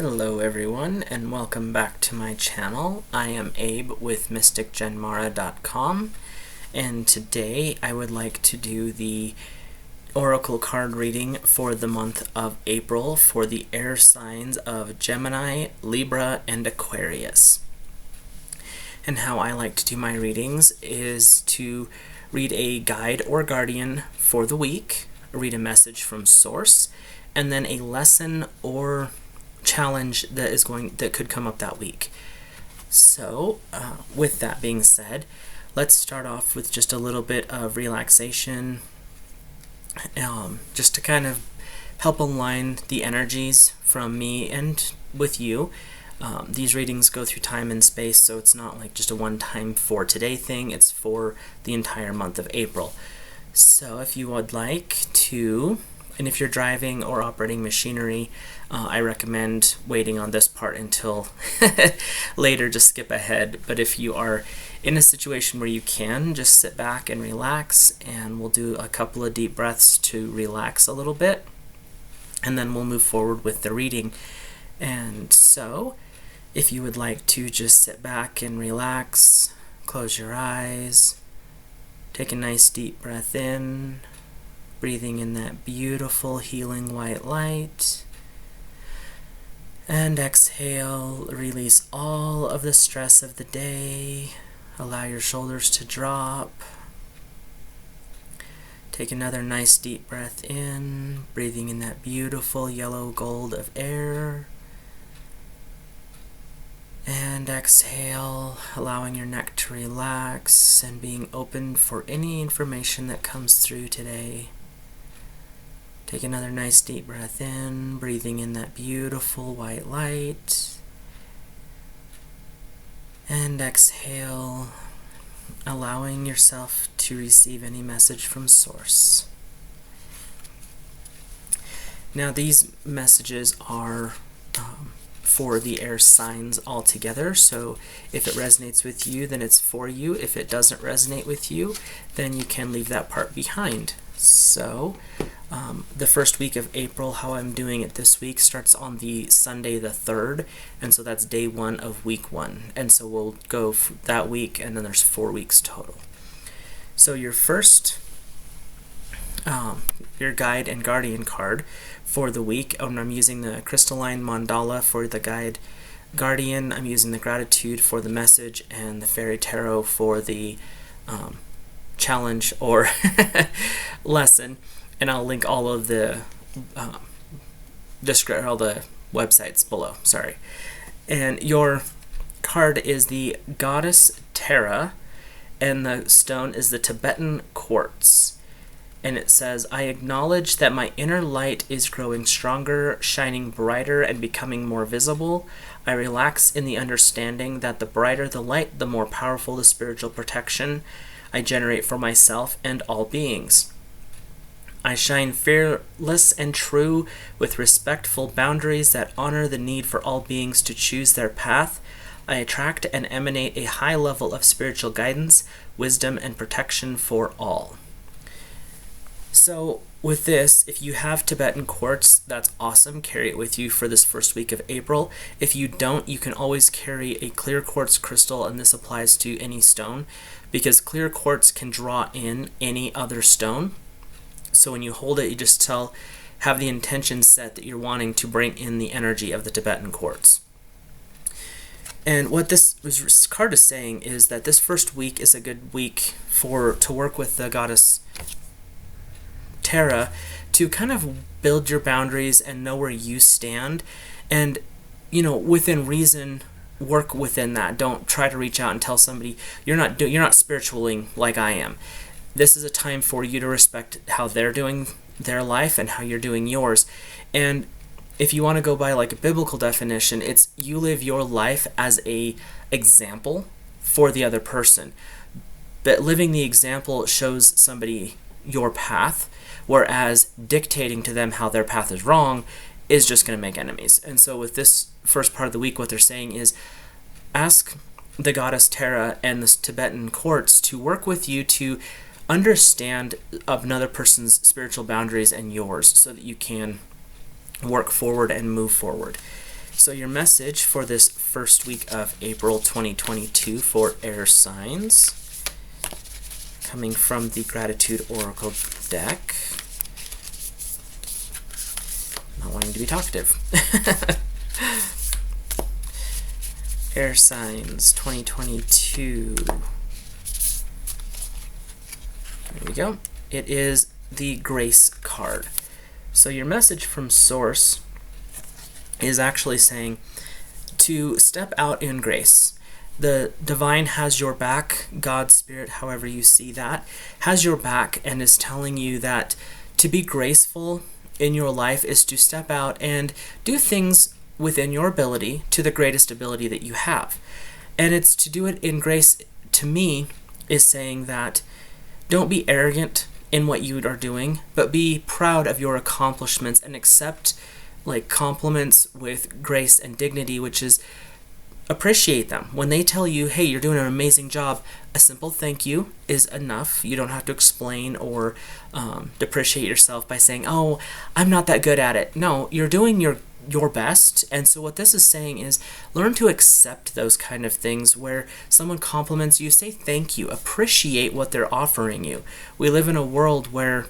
Hello everyone, and welcome back to my channel. I am Abe with MysticGenmara.com, and today I would like to do the oracle card reading for the month of April for the air signs of Gemini, Libra, and Aquarius. And how I like to do my readings is to read a guide or guardian for the week, read a message from source, and then a lesson or challenge that could come up that week. So with that being said, let's start off with just a little bit of relaxation, just to kind of help align the energies from me and with you. These readings go through time and space, so it's not like just a one-time for today thing, it's for the entire month of April. So if you would like to, and if you're driving or operating machinery, I recommend waiting on this part until later, just skip ahead. But if you are in a situation where you can, just sit back and relax, and we'll do a couple of deep breaths to relax a little bit, and then we'll move forward with the reading. And so, if you would like to just sit back and relax, close your eyes, take a nice deep breath in, breathing in that beautiful healing white light. And exhale, release all of the stress of the day. Allow your shoulders to drop. Take another nice deep breath in, breathing in that beautiful yellow gold of air. And exhale, allowing your neck to relax and being open for any information that comes through today. Take another nice deep breath in, breathing in that beautiful white light. And exhale, allowing yourself to receive any message from Source. Now these messages are for the air signs altogether, so if it resonates with you, then it's for you. If it doesn't resonate with you, then you can leave that part behind. So the first week of April, how I'm doing it this week, starts on the Sunday the 3rd, and so that's day 1 of week 1. And so we'll go that week, and then there's 4 weeks total. So your first, your guide and guardian card for the week, I'm using the crystalline mandala for the guide guardian, I'm using the gratitude for the message, and the fairy tarot for the challenge or lesson. And I'll link all of the all the websites below. Sorry. And your card is the Goddess Terra, and the stone is the Tibetan Quartz. And it says, I acknowledge that my inner light is growing stronger, shining brighter, and becoming more visible. I relax in the understanding that the brighter the light, the more powerful the spiritual protection I generate for myself and all beings. I shine fearless and true with respectful boundaries that honor the need for all beings to choose their path. I attract and emanate a high level of spiritual guidance, wisdom, and protection for all. So with this, if you have Tibetan Quartz, that's awesome. Carry it with you for this first week of April. If you don't, you can always carry a clear quartz crystal, and this applies to any stone, because clear quartz can draw in any other stone. So when you hold it, you just have the intention set that you're wanting to bring in the energy of the Tibetan Quartz. And what this card is saying is that this first week is a good week to work with the Goddess Terra to kind of build your boundaries and know where you stand, and within reason, work within that. Don't try to reach out and tell somebody you're not spiritualing like I am. This is a time for you to respect how they're doing their life and how you're doing yours. And if you want to go by like a biblical definition, it's you live your life as a example for the other person. But living the example shows somebody your path, whereas dictating to them how their path is wrong is just going to make enemies. And so with this first part of the week, what they're saying is ask the Goddess Terra and the Tibetan Quartz to work with you to understand another person's spiritual boundaries and yours, so that you can work forward and move forward. So your message for this first week of April 2022 for air signs, coming from the Gratitude Oracle deck. Not wanting to be talkative. Air signs 2022. There we go. It is the Grace card. So your message from Source is actually saying to step out in grace. The divine has your back. God, Spirit, however you see that, has your back and is telling you that to be graceful in your life is to step out and do things within your ability to the greatest ability that you have. And it's to do it in grace, to me, is saying that don't be arrogant in what you are doing, but be proud of your accomplishments and accept compliments with grace and dignity, which is appreciate them. When they tell you, hey, you're doing an amazing job, a simple thank you is enough. You don't have to explain or depreciate yourself by saying, oh, I'm not that good at it. No, you're doing your best. And so what this is saying is learn to accept those kind of things where someone compliments you, say thank you, appreciate what they're offering you. We live in a world where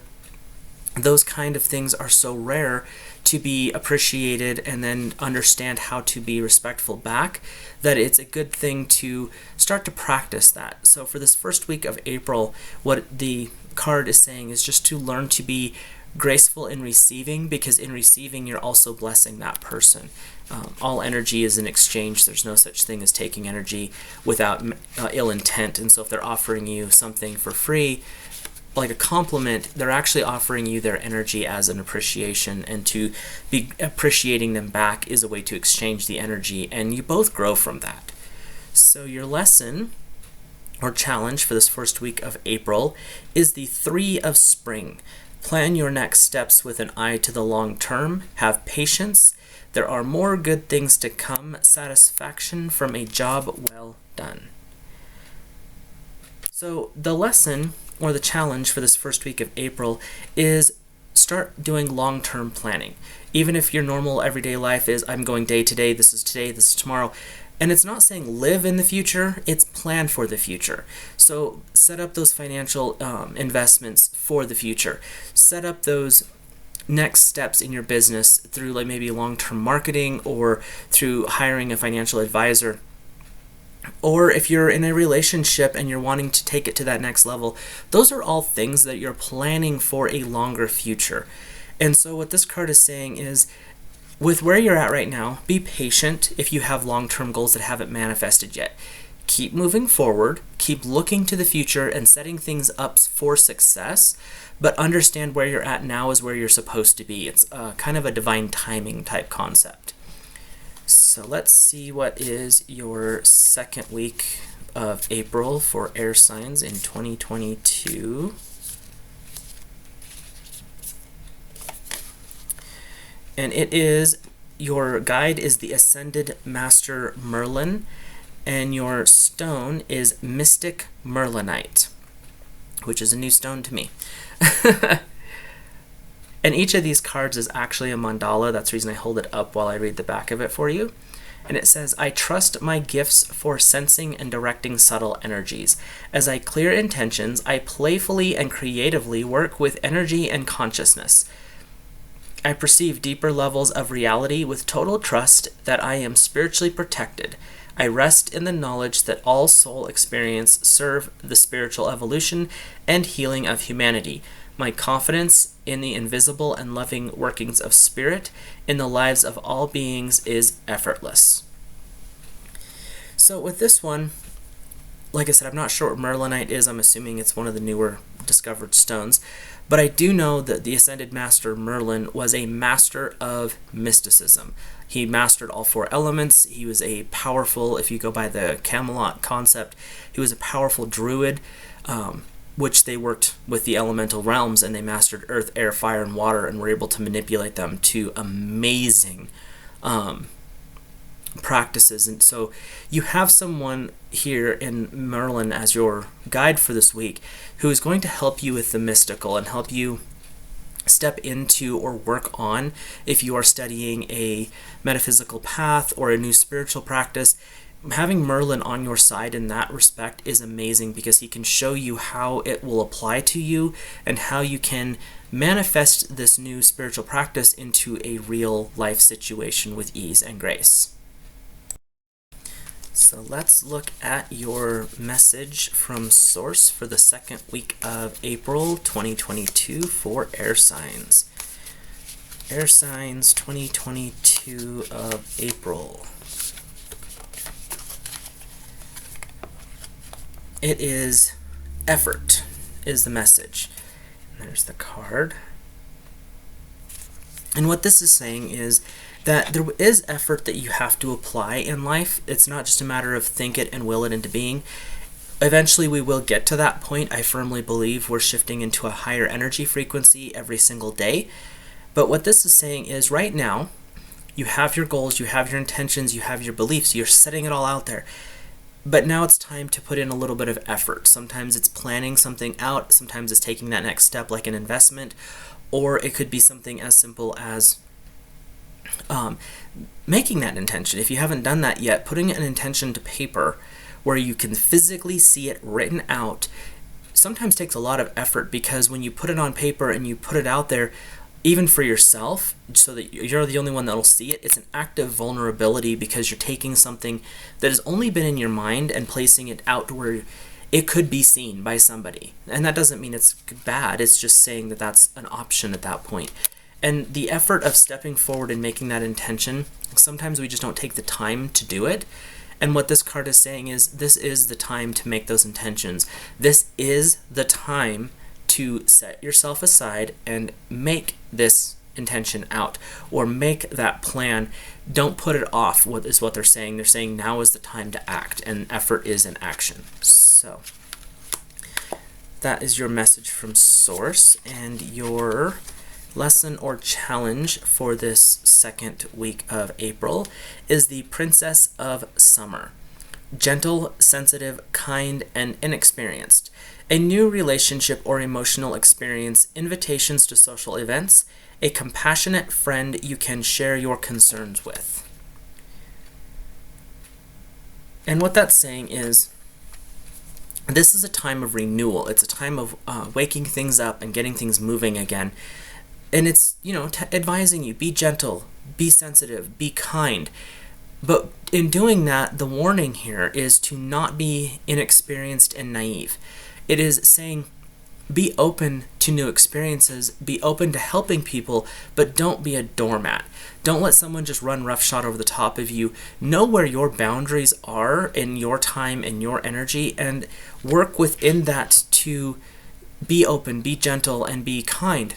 those kind of things are so rare to be appreciated and then understand how to be respectful back, that it's a good thing to start to practice that. So for this first week of April, what the card is saying is just to learn to be graceful in receiving, because in receiving you're also blessing that person. All energy is an exchange. There's no such thing as taking energy without ill intent. And so if they're offering you something for free, like a compliment, they're actually offering you their energy as an appreciation, and to be appreciating them back is a way to exchange the energy, and you both grow from that. So your lesson or challenge for this first week of April is the 3 of Spring. Plan your next steps with an eye to the long term. Have patience. There are more good things to come. Satisfaction from a job well done. So the lesson or the challenge for this first week of April is start doing long-term planning. Even if your normal everyday life is, I'm going day to day, this is tomorrow. And it's not saying live in the future, it's plan for the future. So set up those financial investments for the future. Set up those next steps in your business through maybe long-term marketing or through hiring a financial advisor. Or if you're in a relationship and you're wanting to take it to that next level, those are all things that you're planning for a longer future. And so what this card is saying is, with where you're at right now, be patient if you have long-term goals that haven't manifested yet. Keep moving forward, keep looking to the future and setting things up for success, but understand where you're at now is where you're supposed to be. It's kind of a divine timing type concept. So let's see what is your second week of April for air signs in 2022. And it is, your guide is the Ascended Master Merlin, and your stone is Mystic Merlinite, which is a new stone to me. And each of these cards is actually a mandala. That's the reason I hold it up while I read the back of it for you. And it says, I trust my gifts for sensing and directing subtle energies. As I clear intentions, I playfully and creatively work with energy and consciousness. I perceive deeper levels of reality with total trust that I am spiritually protected. I rest in the knowledge that all soul experience serve the spiritual evolution and healing of humanity. My confidence in the invisible and loving workings of spirit in the lives of all beings is effortless. So with this one, like I said, I'm not sure what Merlinite is. I'm assuming it's one of the newer discovered stones. But I do know that the Ascended Master Merlin was a master of mysticism. He mastered all 4 elements. He was a powerful, if you go by the Camelot concept, he was a powerful druid, which they worked with the elemental realms, and they mastered earth, air, fire, and water, and were able to manipulate them to amazing practices. And so you have someone here in Merlin as your guide for this week who is going to help you with the mystical and help you step into or work on if you are studying a metaphysical path or a new spiritual practice. Having Merlin on your side in that respect is amazing because he can show you how it will apply to you and how you can manifest this new spiritual practice into a real life situation with ease and grace. So let's look at your message from Source for the second week of April 2022 for air signs. Air signs 2022 of April. It is effort is the message. There's the card. And what this is saying is that there is effort that you have to apply in life. It's not just a matter of think it and will it into being. Eventually we will get to that point. I firmly believe we're shifting into a higher energy frequency every single day. But what this is saying is right now, you have your goals, you have your intentions, you have your beliefs, you're setting it all out there. But now it's time to put in a little bit of effort. Sometimes it's planning something out, sometimes it's taking that next step like an investment, or it could be something as simple as making that intention. If you haven't done that yet, putting an intention to paper where you can physically see it written out sometimes takes a lot of effort, because when you put it on paper and you put it out there, even for yourself, so that you're the only one that'll see it, it's an act of vulnerability because you're taking something that has only been in your mind and placing it out where it could be seen by somebody. And that doesn't mean it's bad, it's just saying that that's an option at that point. And the effort of stepping forward and making that intention, sometimes we just don't take the time to do it. And what this card is saying is, this is the time to make those intentions. This is the time to set yourself aside and make this intention out, or make that plan. Don't put it off, what is what they're saying. They're saying now is the time to act, and effort is an action. So that is your message from Source, and your lesson or challenge for this second week of April is the Princess of Summer. Gentle, sensitive, kind, and inexperienced. A new relationship or emotional experience, invitations to social events, a compassionate friend you can share your concerns with. And what that's saying is, this is a time of renewal. It's a time of waking things up and getting things moving again. And it's, advising you, be gentle, be sensitive, be kind. But in doing that, the warning here is to not be inexperienced and naive. It is saying, be open to new experiences, be open to helping people, but don't be a doormat. Don't let someone just run roughshod over the top of you. Know where your boundaries are in your time and your energy, and work within that to be open, be gentle, and be kind.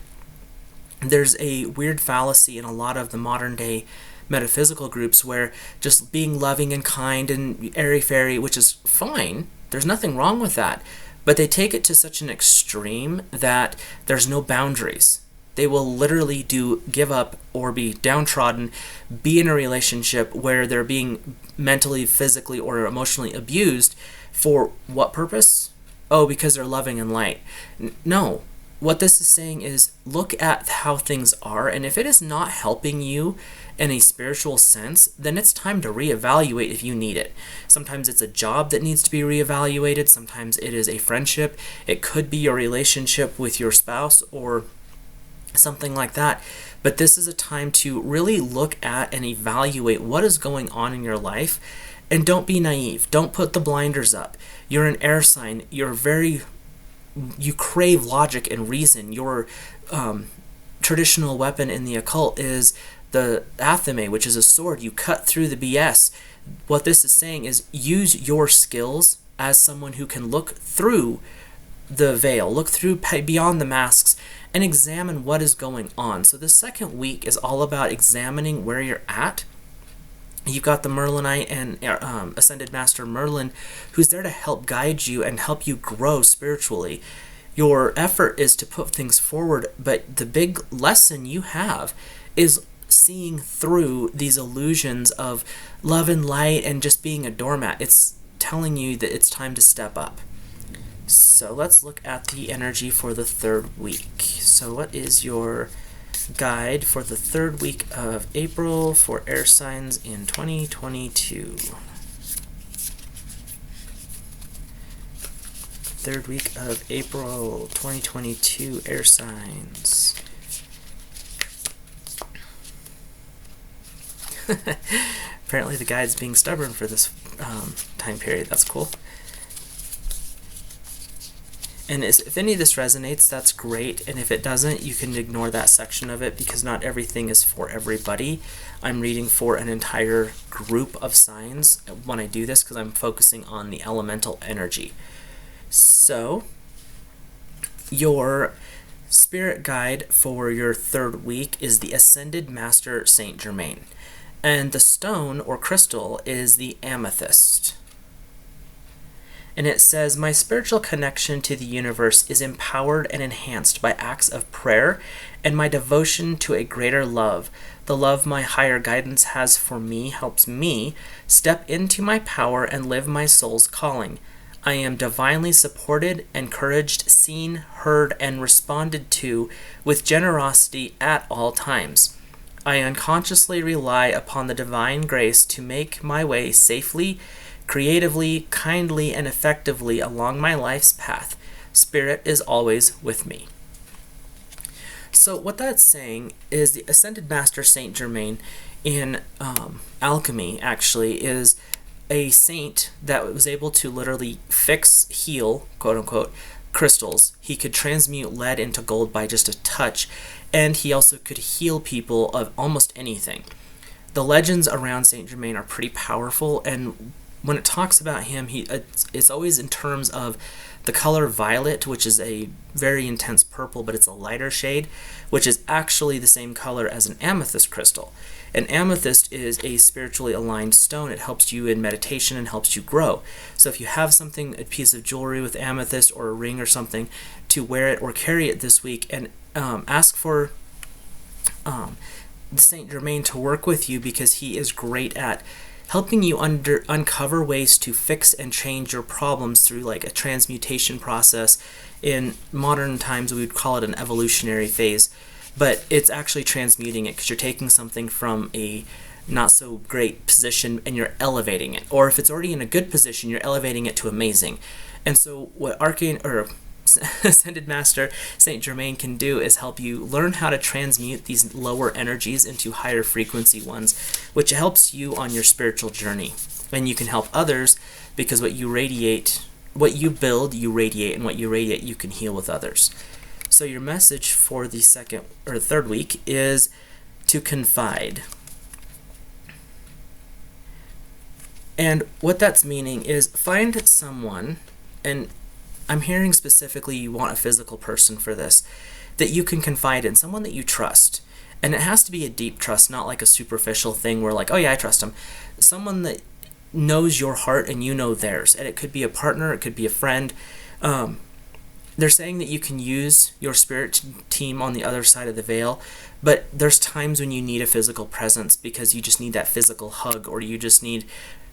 There's a weird fallacy in a lot of the modern day metaphysical groups where just being loving and kind and airy-fairy, which is fine, there's nothing wrong with that, but they take it to such an extreme that there's no boundaries. They will literally give up or be downtrodden, be in a relationship where they're being mentally, physically, or emotionally abused. For what purpose? Oh, because they're loving and light. No. What this is saying is, look at how things are, and if it is not helping you in a spiritual sense, then it's time to reevaluate if you need it. Sometimes it's a job that needs to be reevaluated. Sometimes it is a friendship. It could be your relationship with your spouse or something like that. But this is a time to really look at and evaluate what is going on in your life, and don't be naive. Don't put the blinders up. You're an air sign. You crave logic and reason. Your traditional weapon in the occult is the athame, which is a sword. You cut through the BS. What this is saying is, use your skills as someone who can look through the veil, look through beyond the masks, and examine what is going on. So the second week is all about examining where you're at. You've got the Merlinite and Ascended Master Merlin, who's there to help guide you and help you grow spiritually. Your effort is to put things forward, but the big lesson you have is seeing through these illusions of love and light and just being a doormat. It's telling you that it's time to step up. So let's look at the energy for the third week. So what is your guide for the third week of April for air signs in 2022? Third week of April 2022 air signs. Apparently the guide's being stubborn for this time period. That's cool. And if any of this resonates, that's great. And if it doesn't, you can ignore that section of it because not everything is for everybody. I'm reading for an entire group of signs when I do this because I'm focusing on the elemental energy. So, your spirit guide for your third week is the Ascended Master Saint Germain. And the stone or crystal is the amethyst. And it says, my spiritual connection to the universe is empowered and enhanced by acts of prayer and my devotion to a greater love. The love my higher guidance has for me helps me step into my power and live my soul's calling. I am divinely supported, encouraged, seen, heard, and responded to with generosity at all times. I unconsciously rely upon the divine grace to make my way safely, creatively, kindly, and effectively along my life's path. Spirit is always with me. So what that's saying is the Ascended Master Saint Germain in alchemy actually is a saint that was able to literally heal, quote unquote, crystals. He could transmute lead into gold by just a touch, and he also could heal people of almost anything. The legends around Saint Germain are pretty powerful, and when it talks about him, it's always in terms of the color violet, which is a very intense purple, but it's a lighter shade, which is actually the same color as an amethyst crystal. An amethyst is a spiritually aligned stone. It helps you in meditation and helps you grow. So if you have something, a piece of jewelry with amethyst or a ring or something, to wear it or carry it this week, and ask for Saint Germain to work with you because he is great at helping you uncover ways to fix and change your problems through like a transmutation process. In modern times, we would call it an evolutionary phase, but it's actually transmuting it because you're taking something from a not so great position and you're elevating it. Or if it's already in a good position, you're elevating it to amazing. And so what Ascended Master Saint Germain can do is help you learn how to transmute these lower energies into higher frequency ones, which helps you on your spiritual journey. And you can help others because what you radiate, what you build, you radiate, and what you radiate, you can heal with others. So your message for the third week is to confide. And what that's meaning is find someone, and I'm hearing specifically you want a physical person for this, that you can confide in, someone that you trust. And it has to be a deep trust, not like a superficial thing where like, oh yeah, I trust him. Someone that knows your heart and you know theirs. And it could be a partner, it could be a friend. They're saying that you can use your spirit team on the other side of the veil, but there's times when you need a physical presence because you just need that physical hug, or you just need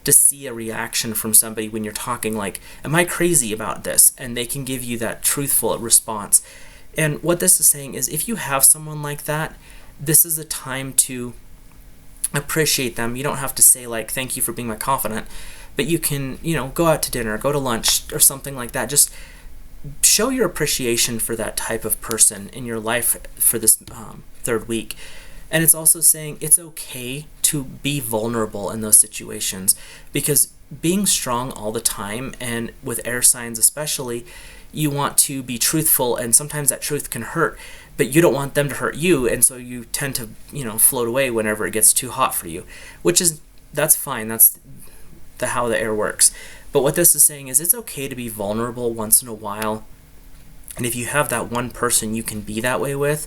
to see a reaction from somebody when you're talking like, am I crazy about this? And they can give you that truthful response. And what this is saying is if you have someone like that, this is a time to appreciate them. You don't have to say like, thank you for being my confidant, but you can, go out to dinner, go to lunch or something like that. Just show your appreciation for that type of person in your life for this third week. And it's also saying it's okay to be vulnerable in those situations, because being strong all the time, and with air signs especially, you want to be truthful, and sometimes that truth can hurt, but you don't want them to hurt you, and so you tend to, float away whenever it gets too hot for you, that's fine. That's how the air works. But what this is saying is it's okay to be vulnerable once in a while, and if you have that one person you can be that way with,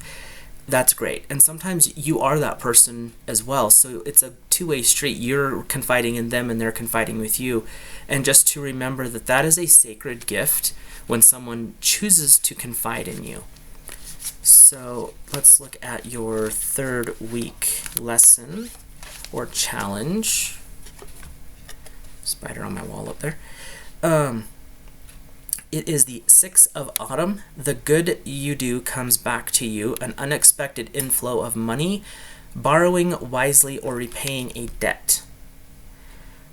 that's great. And sometimes you are that person as well, so it's a two-way street. You're confiding in them and they're confiding with you. And just to remember that is a sacred gift when someone chooses to confide in you. So let's look at your third week lesson or challenge. Spider on my wall up there. it is the 6 of autumn. The good you do comes back to you, an unexpected inflow of money, borrowing wisely or repaying a debt.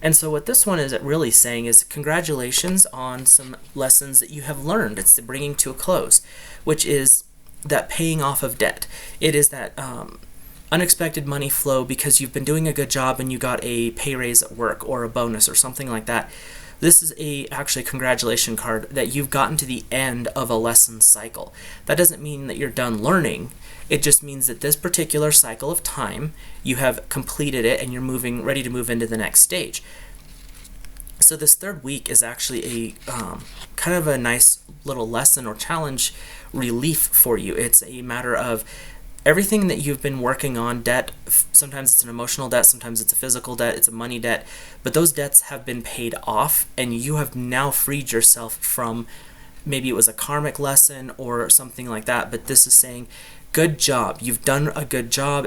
And so what this one is really saying is congratulations on some lessons that you have learned. It's the bringing to a close, which is that paying off of debt. It is that unexpected money flow because you've been doing a good job and you got a pay raise at work or a bonus or something like that. This is actually a congratulation card that you've gotten to the end of a lesson cycle. That doesn't mean that you're done learning. It just means that this particular cycle of time, you have completed it and you're ready to move into the next stage. So this third week is actually a kind of a nice little lesson or challenge relief for you. It's a matter of everything that you've been working on, debt, sometimes it's an emotional debt, sometimes it's a physical debt, it's a money debt, but those debts have been paid off and you have now freed yourself from, maybe it was a karmic lesson or something like that, but this is saying, good job, you've done a good job,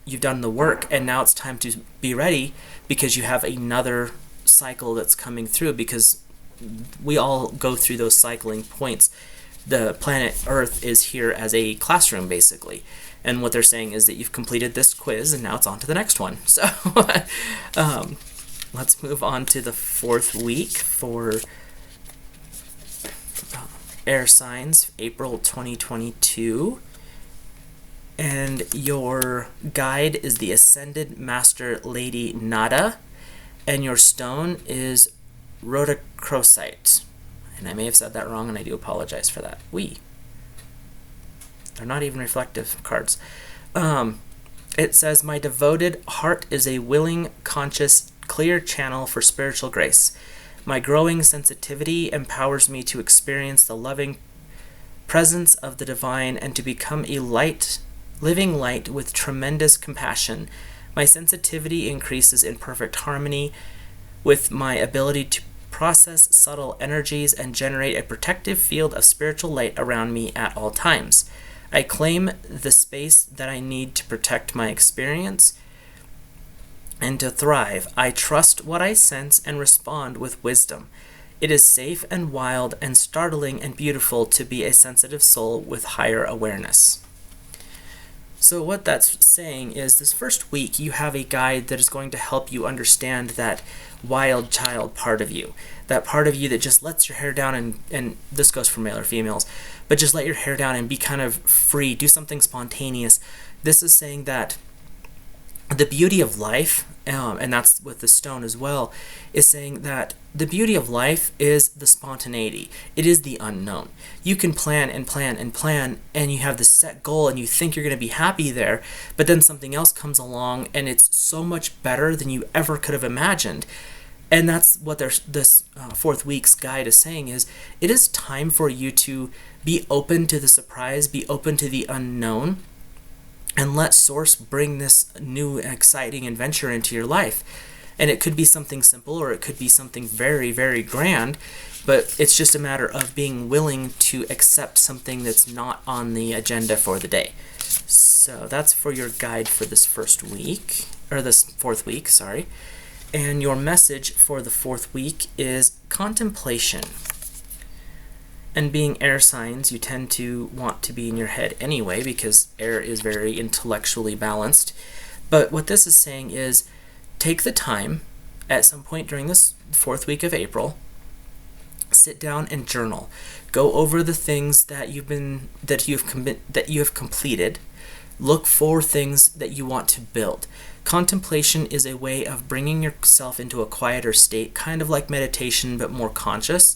you've done the work, and now it's time to be ready because you have another cycle that's coming through, because we all go through those cycling points. The planet Earth is here as a classroom, basically. And what they're saying is that you've completed this quiz and now it's on to the next one. So let's move on to the fourth week for air signs, April 2022. And your guide is the Ascended Master Lady Nada. And your stone is rhodochrosite. And I may have said that wrong, and I do apologize for that. They're not even reflective cards. It says, my devoted heart is a willing, conscious, clear channel for spiritual grace. My growing sensitivity empowers me to experience the loving presence of the divine and to become a living light with tremendous compassion. My sensitivity increases in perfect harmony with my ability to process subtle energies and generate a protective field of spiritual light around me at all times. I claim the space that I need to protect my experience and to thrive. I trust what I sense and respond with wisdom. It is safe and wild and startling and beautiful to be a sensitive soul with higher awareness. So what that's saying is this first week you have a guide that is going to help you understand that wild child part of you. That part of you that just lets your hair down and this goes for male or females, but just let your hair down and be kind of free, do something spontaneous. This is saying that the beauty of life, and that's with the stone as well, is saying that the beauty of life is the spontaneity. It is the unknown. You can plan and plan and plan, and you have this set goal, and you think you're going to be happy there, but then something else comes along, and it's so much better than you ever could have imagined. And that's what this fourth week's guide is saying, is it is time for you to be open to the surprise, be open to the unknown, and let Source bring this new exciting adventure into your life. And it could be something simple or it could be something very, very grand, but it's just a matter of being willing to accept something that's not on the agenda for the day. So that's for your guide for this first week, or this fourth week, sorry. And your message for the fourth week is contemplation. And being air signs, you tend to want to be in your head anyway because air is very intellectually balanced. But what this is saying is take the time at some point during this fourth week of April, sit down and journal. Go over the things that you have completed. Look for things that you want to build. Contemplation is a way of bringing yourself into a quieter state, kind of like meditation, but more conscious,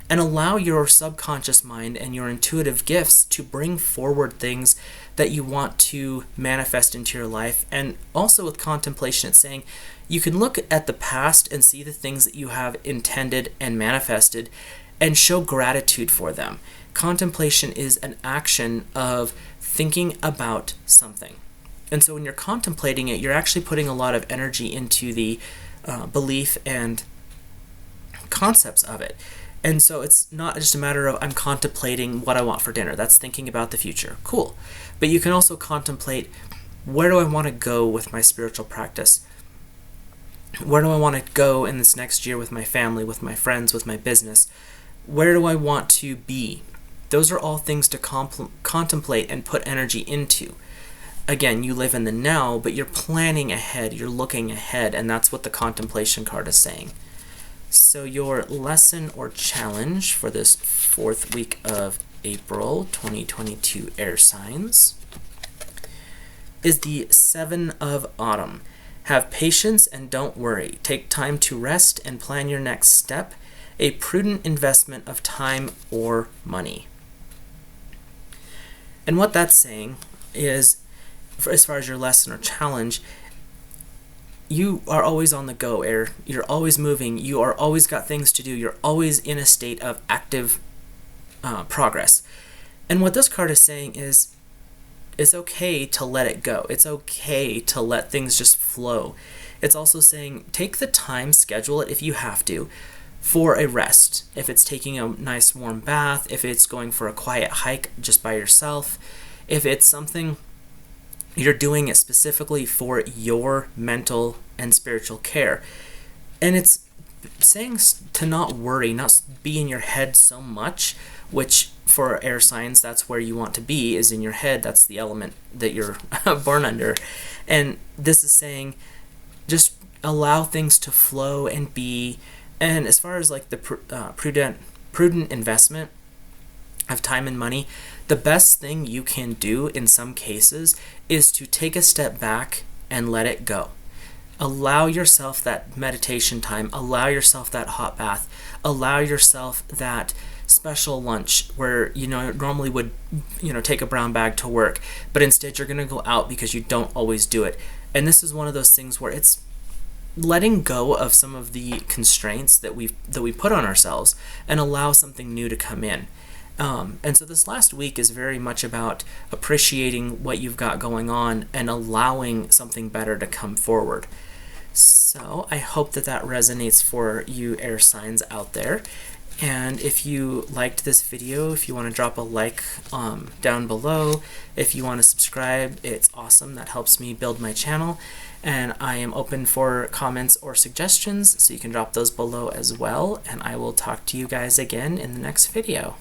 and allow your subconscious mind and your intuitive gifts to bring forward things that you want to manifest into your life. And also with contemplation, it's saying you can look at the past and see the things that you have intended and manifested and show gratitude for them. Contemplation is an action of thinking about something. And so when you're contemplating it, you're actually putting a lot of energy into the belief and concepts of it. And so it's not just a matter of I'm contemplating what I want for dinner. That's thinking about the future. Cool. But you can also contemplate, where do I want to go with my spiritual practice? Where do I want to go in this next year with my family, with my friends, with my business? Where do I want to be? Those are all things to contemplate and put energy into. Again, you live in the now, but you're planning ahead, you're looking ahead, and that's what the contemplation card is saying. So your lesson or challenge for this 4th week of April 2022 air signs is the 7 of Autumn. Have patience and don't worry. Take time to rest and plan your next step. A prudent investment of time or money. And what that's saying is, as far as your lesson or challenge, you are always on the go, Air. You're always moving. You are always got things to do. You're always in a state of active progress. And what this card is saying is, it's okay to let it go. It's okay to let things just flow. It's also saying, take the time, schedule it if you have to, for a rest. If it's taking a nice warm bath, if it's going for a quiet hike just by yourself, if it's something you're doing it specifically for your mental and spiritual care. And it's saying to not worry, not be in your head so much, which for air signs, that's where you want to be, is in your head. That's the element that you're born under. And this is saying just allow things to flow and be. And as far as like the prudent investment of time and money, the best thing you can do in some cases is to take a step back and let it go. Allow yourself that meditation time, allow yourself that hot bath, allow yourself that special lunch where normally would take a brown bag to work, but instead you're going to go out because you don't always do it. And this is one of those things where it's letting go of some of the constraints that we put on ourselves and allow something new to come in. And so this last week is very much about appreciating what you've got going on and allowing something better to come forward. So I hope that resonates for you air signs out there. And if you liked this video, if you want to drop a like down below, if you want to subscribe, it's awesome. That helps me build my channel. And I am open for comments or suggestions, so you can drop those below as well. And I will talk to you guys again in the next video.